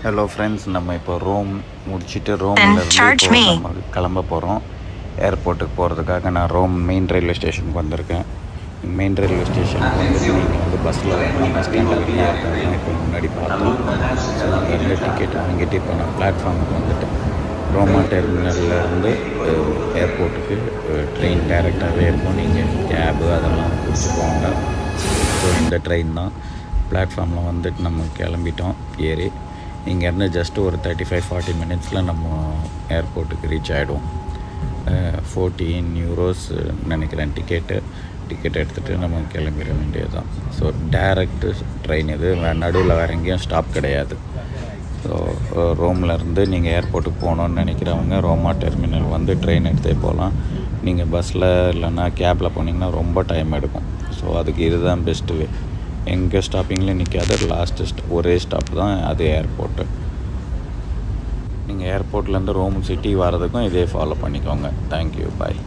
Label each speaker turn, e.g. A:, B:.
A: Hello friends, நம்ம இப்போ Rome முடிச்சுட்டு ரோம்லேருந்து இப்போ நம்ம கிளம்ப போகிறோம். ஏர்போர்ட்டுக்கு போகிறதுக்காக நான் ரோம் மெயின் ரயில்வே ஸ்டேஷனுக்கு வந்திருக்கேன். மெயின் ரயில்வே ஸ்டேஷனுக்கு வந்துட்டு நீங்கள் வந்து பஸ்ஸில் வரணும். பஸ் ஸ்டாண்டில் வெளியே இருக்காங்க. இப்போ முன்னாடி பார்த்தோம். ஸோ அங்கேருந்து டிக்கெட் வாங்கிட்டு இப்போ நான் பிளாட்ஃபார்முக்கு வந்துட்டு ரோமா டெர்மினல்லேருந்து ஏர்போர்ட்டுக்கு ட்ரெயின் டைரெக்டாகவே இருக்கும். நீங்கள் கேபு அதெல்லாம் பிடிச்சி போங்க. ஸோ இந்த ட்ரெயின் தான். பிளாட்ஃபார்மில் வந்துட்டு நம்ம கிளம்பிட்டோம் ஏறி. இங்கேருந்து ஜஸ்ட்டு ஒரு 35-40 மினிட்ஸில் நம்ம ஏர்போர்ட்டுக்கு ரீச் ஆகிடுவோம். 14 யூரோஸ் நினைக்கிறேன் டிக்கெட் எடுத்துகிட்டு நம்ம கிளம்பிட வேண்டியது தான். ஸோ டேரெக்டு ட்ரெயின் இது, நடுவில் வேறு எங்கேயும் ஸ்டாப் கிடையாது. ஸோ ரோம்லேருந்து நீங்கள் ஏர்போர்ட்டுக்கு போகணுன்னு நினைக்கிறவங்க ரோமா டெர்மினல் வந்து ட்ரெயின் எடுத்தே போகலாம். நீங்கள் பஸ்ஸில் இல்லைன்னா கேபில் போனீங்கன்னா ரொம்ப டைம் எடுக்கும். ஸோ அதுக்கு இதுதான் பெஸ்ட்டு வே. எங்கே ஸ்டாப்பிங்லேயும் நிற்காது. லாஸ்ட்டு ஒரே ஸ்டாப் தான் அது ஏர்போர்ட்டு. நீங்கள் ஏர்போர்ட்லேருந்து ரோம் சிட்டி வர்றதுக்கும் இதே ஃபாலோ பண்ணிக்கோங்க. தேங்க்யூ, பாய்.